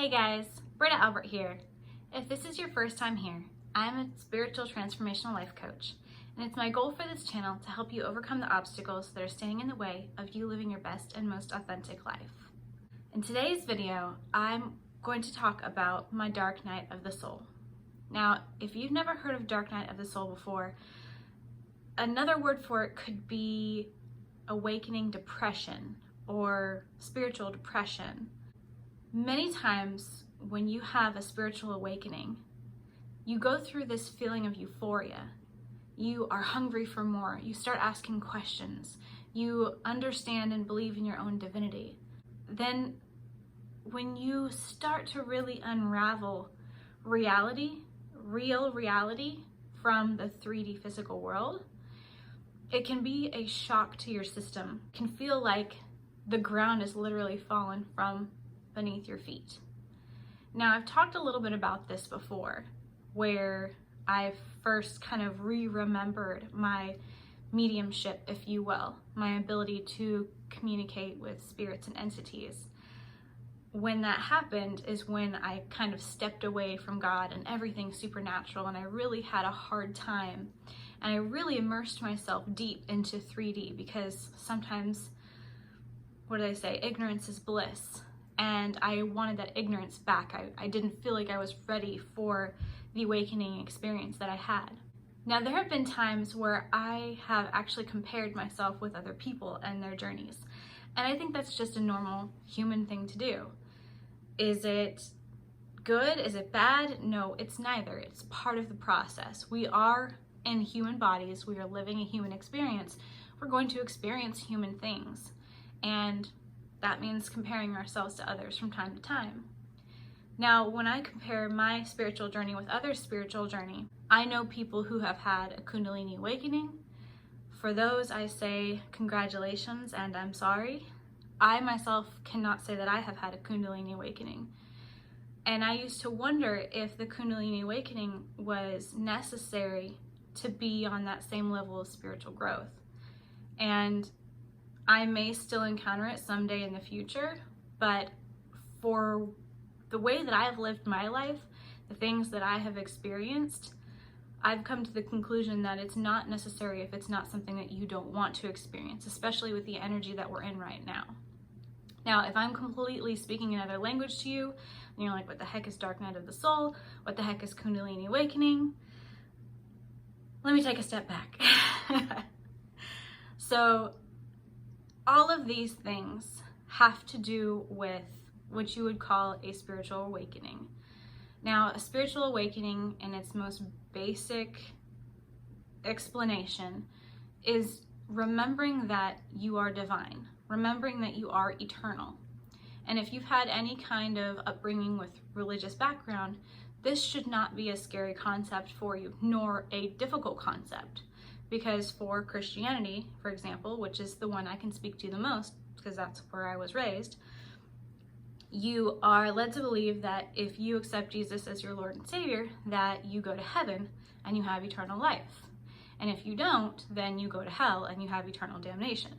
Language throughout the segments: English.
Hey guys, Britta Albert here. If this is your first time here, I'm a spiritual transformational life coach, and it's my goal for this channel to help you overcome the obstacles that are standing in the way of you living your best and most authentic life. In today's video, I'm going to talk about my dark night of the soul. Now, if you've never heard of dark night of the soul before, another word for it could be awakening depression or spiritual depression. Many times when you have a spiritual awakening, you go through this feeling of euphoria. You are hungry for more. You start asking questions. You understand and believe in your own divinity. Then when you start to really unravel reality, real reality from the 3D physical world, it can be a shock to your system. It can feel like the ground is literally fallen from beneath your feet. Now, I've talked a little bit about this before, where I first kind of remembered my mediumship, if you will, my ability to communicate with spirits and entities. When that happened is when I kind of stepped away from God and everything supernatural, and I really had a hard time. And I really immersed myself deep into 3D because sometimes, what do they say? Ignorance is bliss. And I wanted that ignorance back. I didn't feel like I was ready for the awakening experience that I had. Now, there have been times where I have actually compared myself with other people and their journeys. And I think that's just a normal human thing to do. Is it good? Is it bad? No, it's neither. It's part of the process. We are in human bodies. We are living a human experience. We're going to experience human things. And that means comparing ourselves to others from time to time. Now, when I compare my spiritual journey with others' spiritual journey, I know people who have had a Kundalini awakening. For those, I say congratulations and I'm sorry. I myself cannot say that I have had a Kundalini awakening. And I used to wonder if the Kundalini awakening was necessary to be on that same level of spiritual growth. And I may still encounter it someday in the future, but for the way that I have lived my life, the things that I have experienced, I've come to the conclusion that it's not necessary if it's not something that you don't want to experience, especially with the energy that we're in right now. Now, if I'm completely speaking another language to you, and you're like, what the heck is Dark Night of the Soul? What the heck is Kundalini Awakening? Let me take a step back. So, all of these things have to do with what you would call a spiritual awakening. Now, a spiritual awakening in its most basic explanation is remembering that you are divine, remembering that you are eternal. And if you've had any kind of upbringing with religious background, this should not be a scary concept for you, nor a difficult concept. Because for Christianity, for example, which is the one I can speak to the most, because that's where I was raised, you are led to believe that if you accept Jesus as your Lord and Savior, that you go to heaven and you have eternal life. And if you don't, then you go to hell and you have eternal damnation.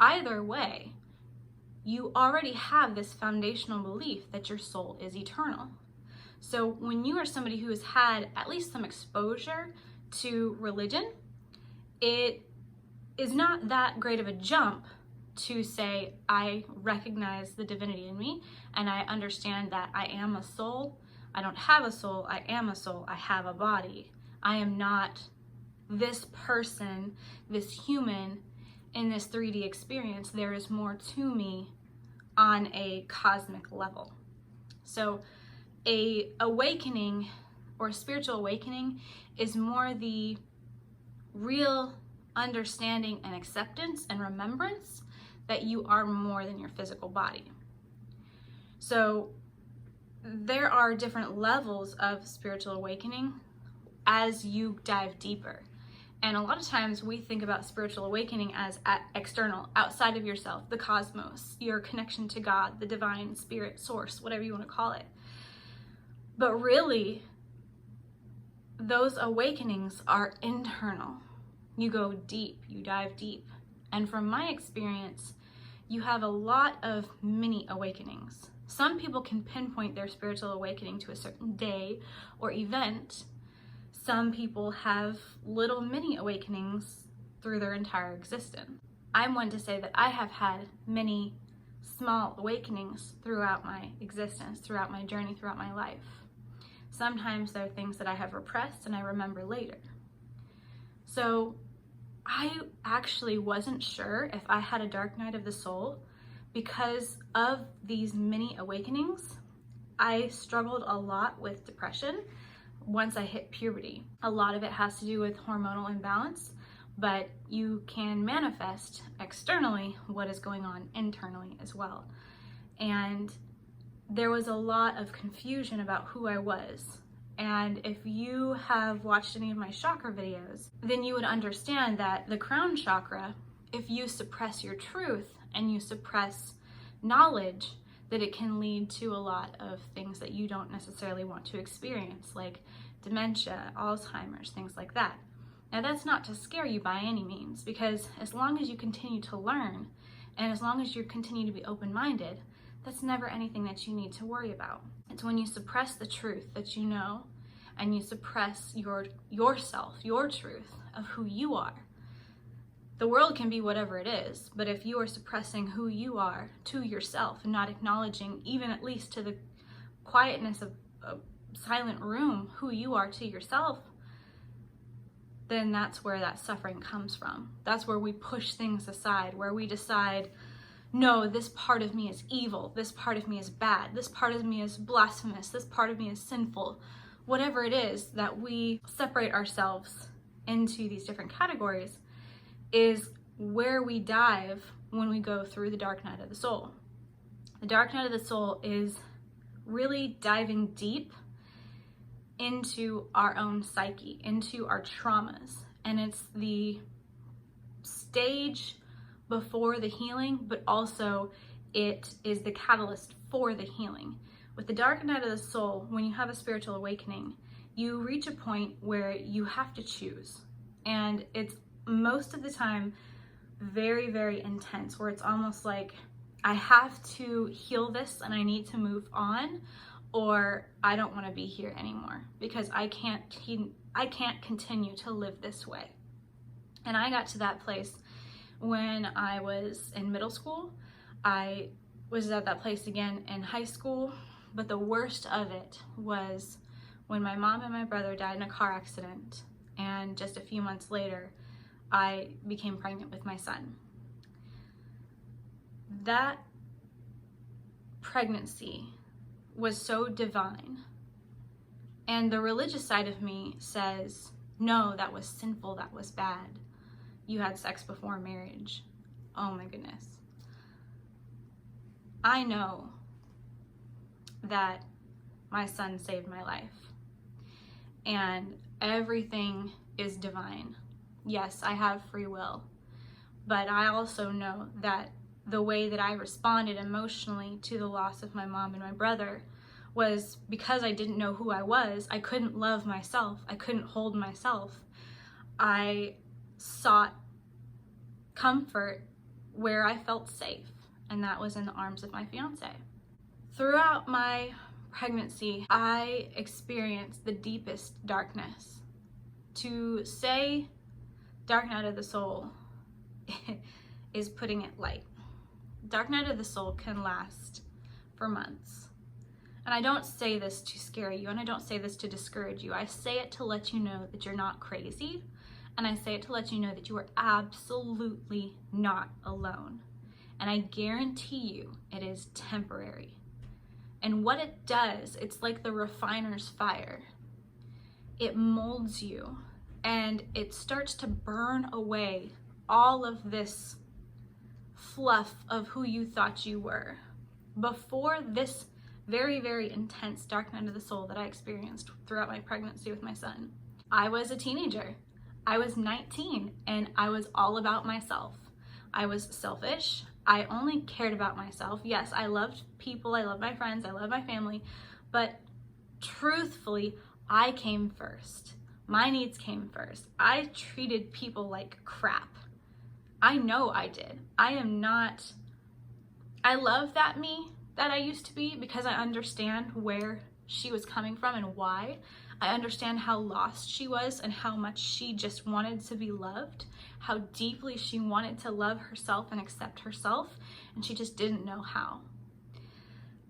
Either way, you already have this foundational belief that your soul is eternal. So when you are somebody who has had at least some exposure to religion, it is not that great of a jump to say, I recognize the divinity in me and I understand that I am a soul. I don't have a soul, I am a soul, I have a body. I am not this person, this human in this 3D experience. There is more to me on a cosmic level. So a awakening or a spiritual awakening is more the real understanding and acceptance and remembrance that you are more than your physical body. So there are different levels of spiritual awakening as you dive deeper. And a lot of times we think about spiritual awakening as external, outside of yourself, the cosmos, your connection to God, the divine spirit, source, whatever you want to call it. But really, those awakenings are internal. You go deep, you dive deep. And from my experience, you have a lot of mini awakenings. Some people can pinpoint their spiritual awakening to a certain day or event. Some people have little mini awakenings through their entire existence. I'm one to say that I have had many small awakenings throughout my existence, throughout my journey, throughout my life. Sometimes there are things that I have repressed and I remember later. So I actually wasn't sure if I had a dark night of the soul because of these mini awakenings. I struggled a lot with depression once I hit puberty. A lot of it has to do with hormonal imbalance, but you can manifest externally what is going on internally as well. And there was a lot of confusion about who I was. And if you have watched any of my chakra videos, then you would understand that the crown chakra, if you suppress your truth and you suppress knowledge, that it can lead to a lot of things that you don't necessarily want to experience, like dementia, Alzheimer's, things like that. Now, that's not to scare you by any means, because as long as you continue to learn and as long as you continue to be open-minded, that's never anything that you need to worry about. It's when you suppress the truth that you know and you suppress yourself, your truth of who you are. The world can be whatever it is, but if you are suppressing who you are to yourself and not acknowledging, even at least to the quietness of a silent room, who you are to yourself, then that's where that suffering comes from. That's where we push things aside, where we decide, no, this part of me is evil, this part of me is bad, this part of me is blasphemous, this part of me is sinful. Whatever it is that we separate ourselves into these different categories is where we dive when we go through the dark night of the soul. The dark night of the soul is really diving deep into our own psyche, into our traumas. And it's the stage before the healing, but also it is the catalyst for the healing. With the dark night of the soul, when you have a spiritual awakening, you reach a point where you have to choose. And it's most of the time very, very intense, where it's almost like I have to heal this and I need to move on, or I don't want to be here anymore because I can't continue to live this way. And I got to that place when I was in middle school. I was at that place again in high school, but the worst of it was when my mom and my brother died in a car accident, and just a few months later, I became pregnant with my son. That pregnancy was so divine. And the religious side of me says, no, that was sinful, that was bad. You had sex before marriage. Oh my goodness. I know that my son saved my life. And everything is divine. Yes, I have free will. But I also know that the way that I responded emotionally to the loss of my mom and my brother was because I didn't know who I was. I couldn't love myself. I couldn't hold myself. I sought comfort where I felt safe, and that was in the arms of my fiance. Throughout my pregnancy, I experienced the deepest darkness. To say dark night of the soul is putting it light. Dark night of the soul can last for months. And I don't say this to scare you, and I don't say this to discourage you. I say it to let you know that you're not crazy, and I say it to let you know that you are absolutely not alone. And I guarantee you it is temporary. And what it does, it's like the refiner's fire. It molds you, and it starts to burn away all of this fluff of who you thought you were. Before this very, very intense dark night of the soul that I experienced throughout my pregnancy with my son, I was a teenager. I was 19, and I was all about myself. I was selfish. I only cared about myself. Yes, I loved people. I loved my friends. I loved my family. But truthfully, I came first. My needs came first. I treated people like crap. I know I did. I love that me, that I used to be, because I understand where she was coming from and why. I understand how lost she was and how much she just wanted to be loved, how deeply she wanted to love herself and accept herself, and she just didn't know how.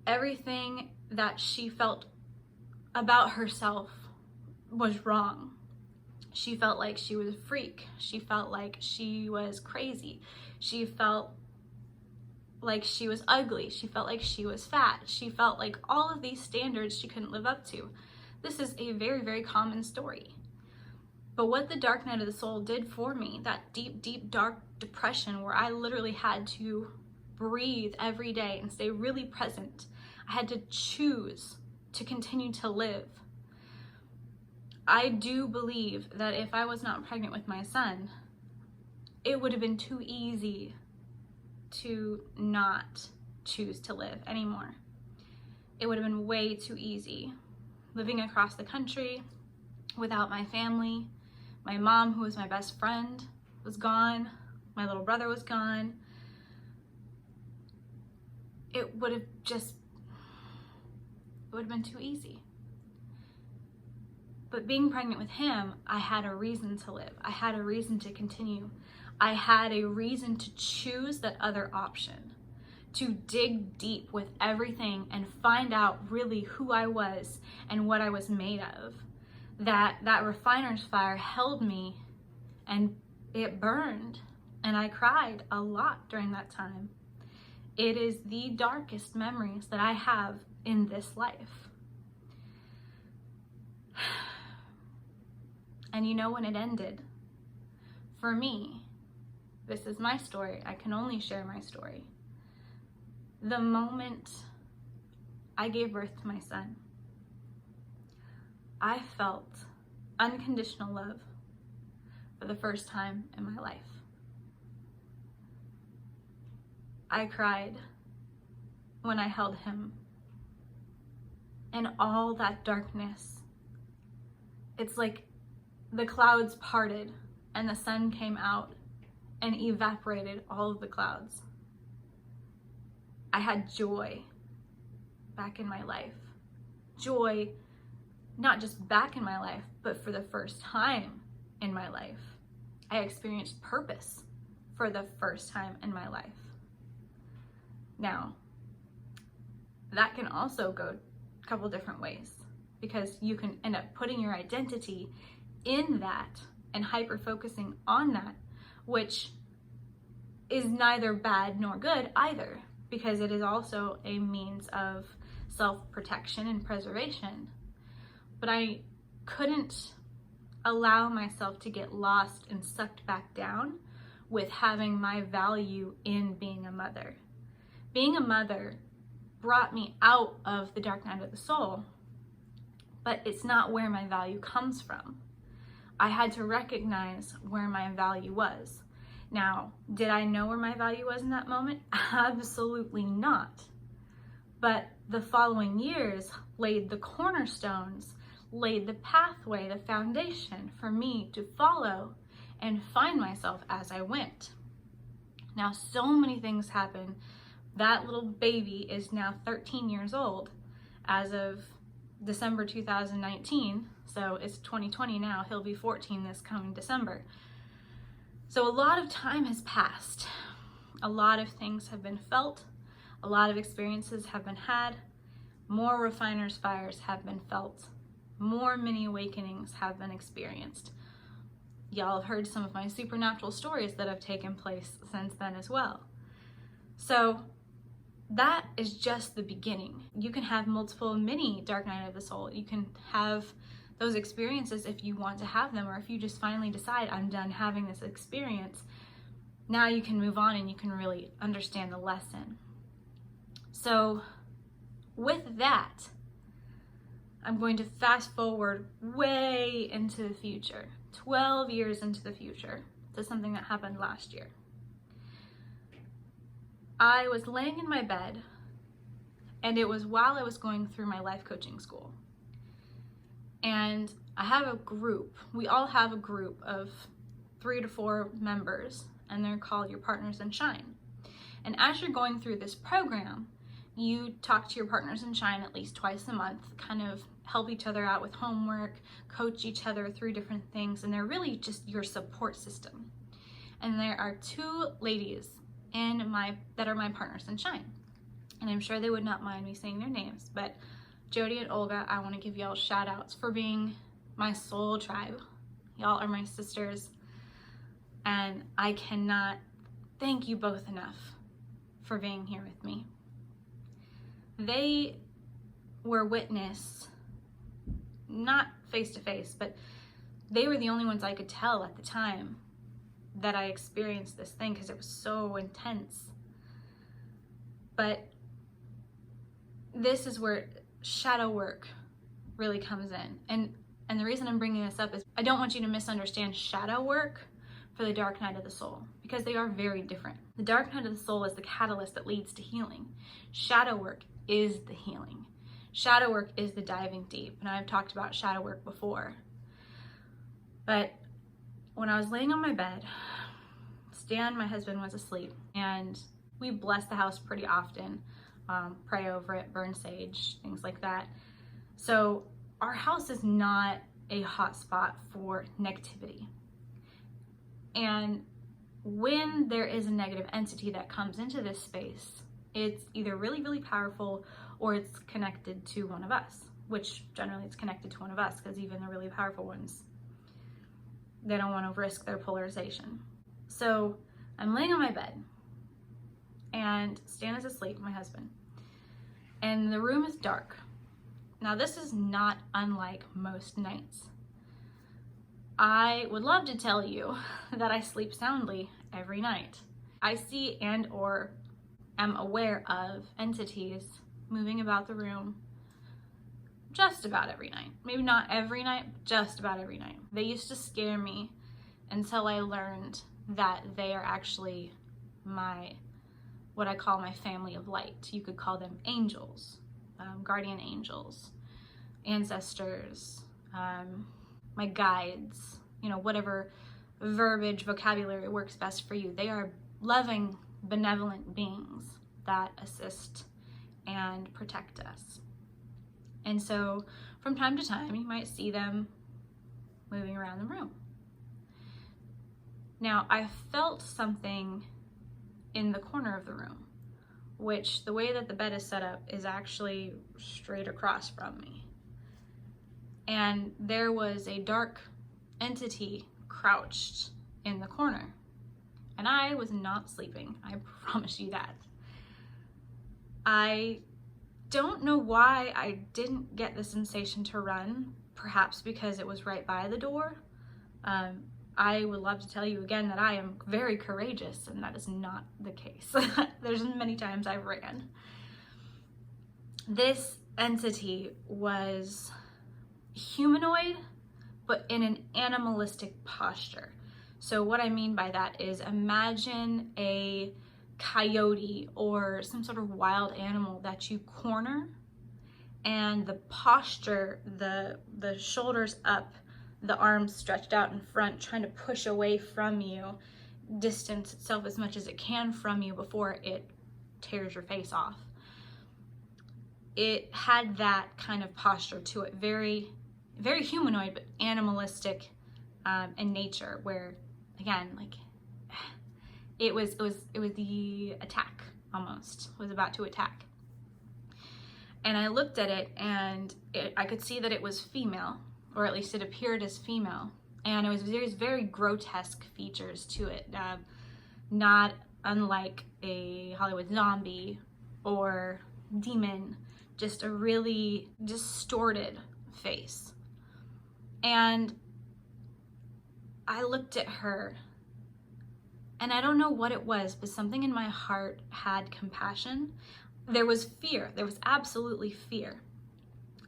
Everything that she felt about herself was wrong. She felt like she was a freak. She felt like she was crazy. She felt like she was ugly. She felt like she was fat. She felt like all of these standards she couldn't live up to. This is a very, very common story. But what the dark night of the soul did for me, that deep, deep, dark depression where I literally had to breathe every day and stay really present. I had to choose to continue to live. I do believe that if I was not pregnant with my son, it would have been too easy to not choose to live anymore. It would have been way too easy. Living across the country without my family, my mom, who was my best friend, was gone. My little brother was gone. It would have been too easy. But being pregnant with him, I had a reason to live. I had a reason to continue. I had a reason to choose that other option, to dig deep with everything and find out really who I was and what I was made of. That refiner's fire held me and it burned, and I cried a lot during that time. It is the darkest memories that I have in this life. And you know when it ended? For me, this is my story. I can only share my story. The moment I gave birth to my son, I felt unconditional love for the first time in my life. I cried when I held him, and all that darkness, it's like the clouds parted and the sun came out and evaporated all of the clouds. I had joy back in my life. Joy, not just back in my life, but for the first time in my life. I experienced purpose for the first time in my life. Now, that can also go a couple different ways, because you can end up putting your identity in that and hyper-focusing on that, which is neither bad nor good either, because it is also a means of self-protection and preservation. But I couldn't allow myself to get lost and sucked back down with having my value in being a mother. Being a mother brought me out of the dark night of the soul, but it's not where my value comes from. I had to recognize where my value was. Now, did I know where my value was in that moment? Absolutely not. But the following years laid the cornerstones, laid the pathway, the foundation for me to follow and find myself as I went. Now, so many things happen. That little baby is now 13 years old as of December 2019. So it's 2020 now. He'll be 14 this coming December. So a lot of time has passed. A lot of things have been felt. A lot of experiences have been had. More refiners' fires have been felt. More mini awakenings have been experienced. Y'all have heard some of my supernatural stories that have taken place since then as well. So that is just the beginning. You can have multiple mini dark night of the soul. You can have those experiences if you want to have them, or if you just finally decide, I'm done having this experience. Now you can move on and you can really understand the lesson. So with that, I'm going to fast forward way into the future, 12 years into the future, to something that happened last year. I was laying in my bed, and it was while I was going through my life coaching school. And I have a group, we all have a group of 3 to 4 members, and they're called your partners in shine. And as you're going through this program, You talk to your partners in shine at least twice a month, kind of help each other out with homework, coach each other through different things, and they're really just your support system. And there are two ladies that are my partners in shine. And I'm sure they would not mind me saying their names, but Jody and Olga, I want to give y'all shout outs for being my soul tribe. Y'all are my sisters, and I cannot thank you both enough for being here with me. They were witness, not face to face, but they were the only ones I could tell at the time that I experienced this thing because it was so intense. But this is where shadow work really comes in. And the reason I'm bringing this up is I don't want you to misunderstand shadow work for the dark night of the soul, because they are very different. The dark night of the soul is the catalyst that leads to healing. Shadow work is the healing. Shadow work is the diving deep, and I've talked about shadow work before. But when I was laying on my bed, Stan, my husband, was asleep, and we bless the house pretty often, pray over it, burn sage, things like that. So our house is not a hot spot for negativity. And when there is a negative entity that comes into this space, it's either really, really powerful or it's connected to one of us, which generally it's connected to one of us, because even the really powerful ones, they don't want to risk their polarization. So I'm laying on my bed and Stan is asleep, my husband, and the room is dark. Now this is not unlike most nights. I would love to tell you that I sleep soundly every night. I see and or am aware of entities moving about the room just about every night. Maybe not every night, but just about every night. They used to scare me until I learned that they are actually what I call my family of light. You could call them angels, guardian angels, ancestors, my guides, whatever verbiage, vocabulary works best for you. They are loving, benevolent beings that assist and protect us. And so from time to time, you might see them moving around the room. Now, I felt something in the corner of the room, which the way that the bed is set up is actually straight across from me. And there was a dark entity crouched in the corner. And I was not sleeping, I promise you that. I don't know why I didn't get the sensation to run, perhaps because it was right by the door. I would love to tell you again that I am very courageous, and that is not the case. There's many times I ran. This entity was humanoid, but in an animalistic posture. So what I mean by that is, imagine a coyote or some sort of wild animal that you corner, and the posture, the shoulders up, the arms stretched out in front, trying to push away from you, distance itself as much as it can from you before it tears your face off. It had that kind of posture to it, very, very humanoid, but animalistic in nature, where, again, like, it was the attack, almost, was about to attack. And I looked at it, and I could see that it was female, or at least it appeared as female, and there's very grotesque features to it, not unlike a Hollywood zombie or demon, just a really distorted face. And I looked at her, and I don't know what it was, but something in my heart had compassion. There was fear, there was absolutely fear.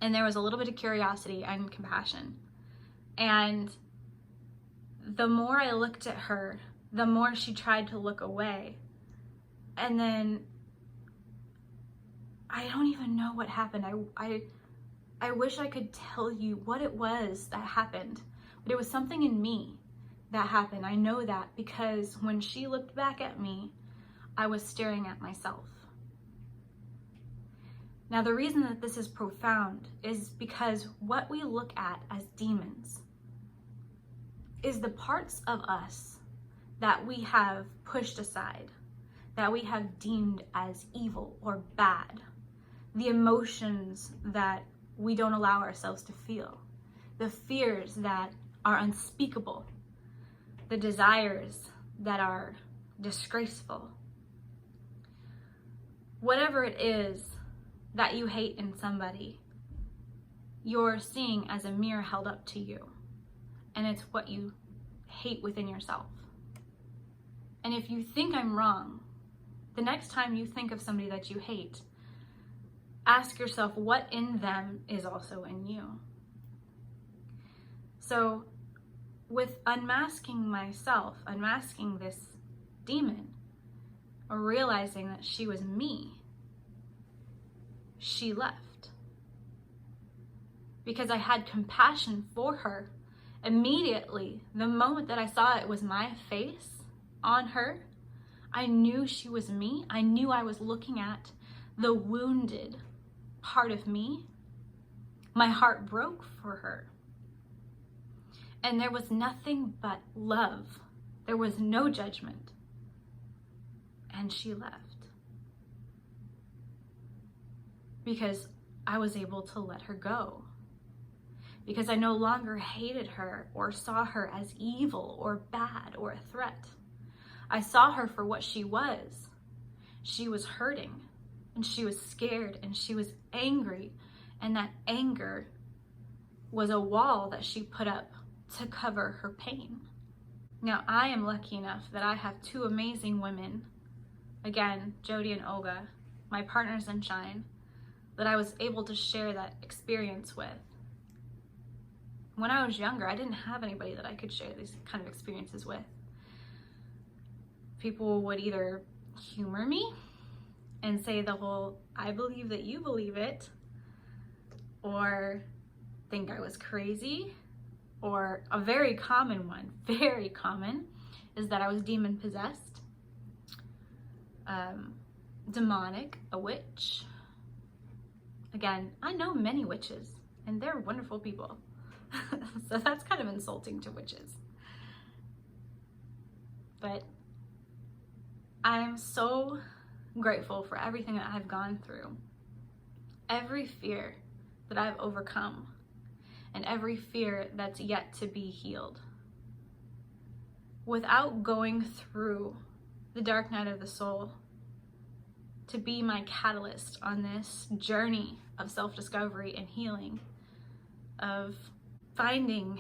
And there was a little bit of curiosity and compassion. And the more I looked at her, the more she tried to look away. And then I don't even know what happened. I wish I could tell you what it was that happened, but it was something in me that happened. I know that because when she looked back at me, I was staring at myself. Now, the reason that this is profound is because what we look at as demons is the parts of us that we have pushed aside, that we have deemed as evil or bad, the emotions that we don't allow ourselves to feel, the fears that are unspeakable, the desires that are disgraceful. Whatever it is that you hate in somebody, you're seeing as a mirror held up to you, and it's what you hate within yourself. And if you think I'm wrong, the next time you think of somebody that you hate, ask yourself what in them is also in you. So with unmasking myself, unmasking this demon, or realizing that she was me, she left. Because I had compassion for her. Immediately, the moment that I saw it was my face on her, I knew she was me. I knew I was looking at the wounded part of me. My heart broke for her. And there was nothing but love. There was no judgment. And she left. Because I was able to let her go. Because I no longer hated her or saw her as evil or bad or a threat. I saw her for what she was. She was hurting, and she was scared, and she was angry, and that anger was a wall that she put up to cover her pain. Now, I am lucky enough that I have two amazing women, again, Jody and Olga, my partners in Shine, that I was able to share that experience with. When I was younger, I didn't have anybody that I could share these kind of experiences with. People would either humor me and say the whole, I believe that you believe it, or think I was crazy, or a very common one, very common, is that I was demon possessed, demonic, a witch. Again, I know many witches, and they're wonderful people. So that's kind of insulting to witches. But I'm so grateful for everything that I've gone through. Every fear that I've overcome, and every fear that's yet to be healed. Without going through the dark night of the soul to be my catalyst on this journey of self-discovery and healing, of finding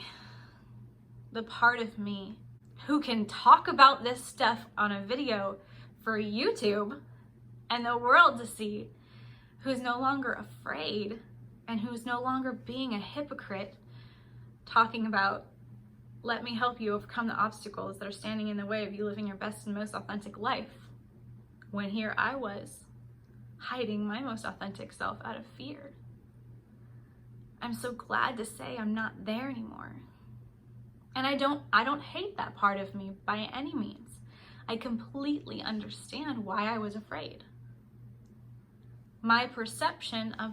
the part of me who can talk about this stuff on a video for YouTube and the world to see, who's no longer afraid and who's no longer being a hypocrite, talking about, let me help you overcome the obstacles that are standing in the way of you living your best and most authentic life. When here I was, hiding my most authentic self out of fear. I'm so glad to say I'm not there anymore. And I don't hate that part of me by any means. I completely understand why I was afraid. My perception of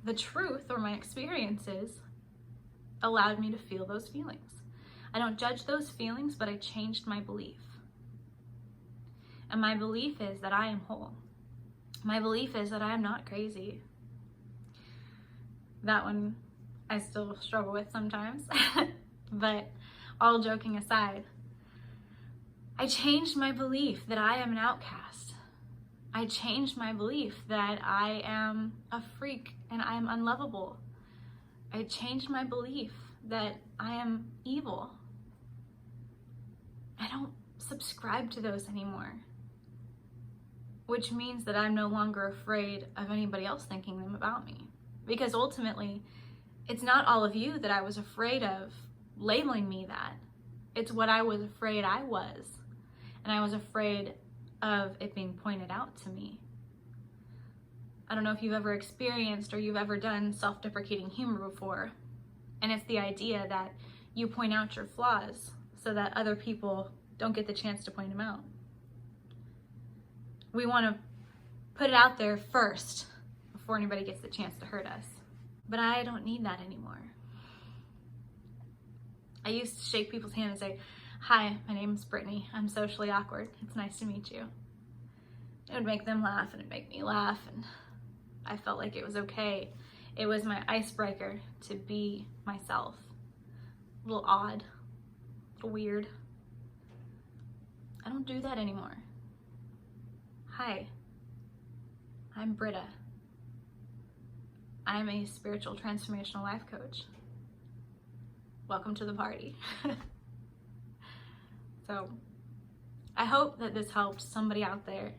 the truth or my experiences allowed me to feel those feelings. I don't judge those feelings, but I changed my belief. And my belief is that I am whole. My belief is that I am not crazy. That one I still struggle with sometimes. But all joking aside, I changed my belief that I am an outcast. I changed my belief that I am a freak and I am unlovable. I changed my belief that I am evil. I don't subscribe to those anymore, which means that I'm no longer afraid of anybody else thinking them about me. Because ultimately, it's not all of you that I was afraid of labeling me that. It's what I was afraid I was. And I was afraid of it being pointed out to me. I don't know if you've ever experienced or you've ever done self-deprecating humor before. And it's the idea that you point out your flaws so that other people don't get the chance to point them out. We want to put it out there first before anybody gets the chance to hurt us. But I don't need that anymore. I used to shake people's hand and say, "Hi, my name's Brittany. I'm socially awkward. It's nice to meet you." It would make them laugh and it'd make me laugh, and I felt like it was okay. It was my icebreaker to be myself. A little odd, a little weird. I don't do that anymore. Hi, I'm Britta. I'm a spiritual transformational life coach. Welcome to the party. So I hope that this helps somebody out there,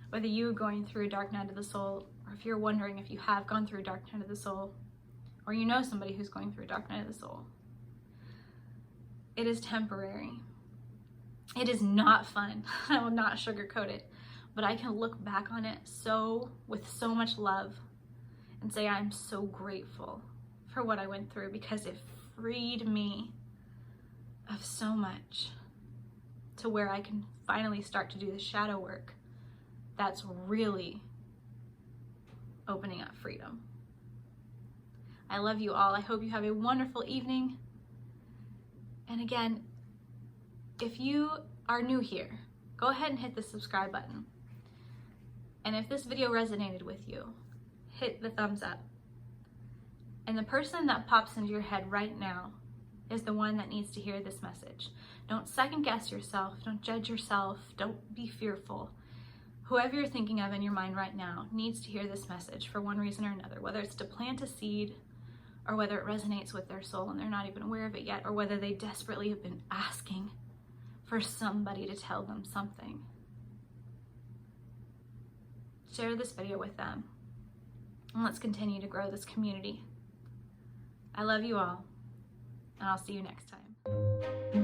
whether you're going through a dark night of the soul, or if you're wondering if you have gone through a dark night of the soul, or you know somebody who's going through a dark night of the soul. It is temporary. It is not fun. I will not sugarcoat it, but I can look back on it with so much love and say I'm so grateful for what I went through, because it freed me of so much, to where I can finally start to do the shadow work that's really opening up freedom. I love you all. I hope you have a wonderful evening. And again, if you are new here, go ahead and hit the subscribe button. And if this video resonated with you, hit the thumbs up. And the person that pops into your head right now is the one that needs to hear this message. Don't second guess yourself. Don't judge yourself. Don't be fearful. Whoever you're thinking of in your mind right now needs to hear this message for one reason or another, whether it's to plant a seed, or whether it resonates with their soul and they're not even aware of it yet, or whether they desperately have been asking for somebody to tell them something. Share this video with them, and let's continue to grow this community. I love you all, and I'll see you next time.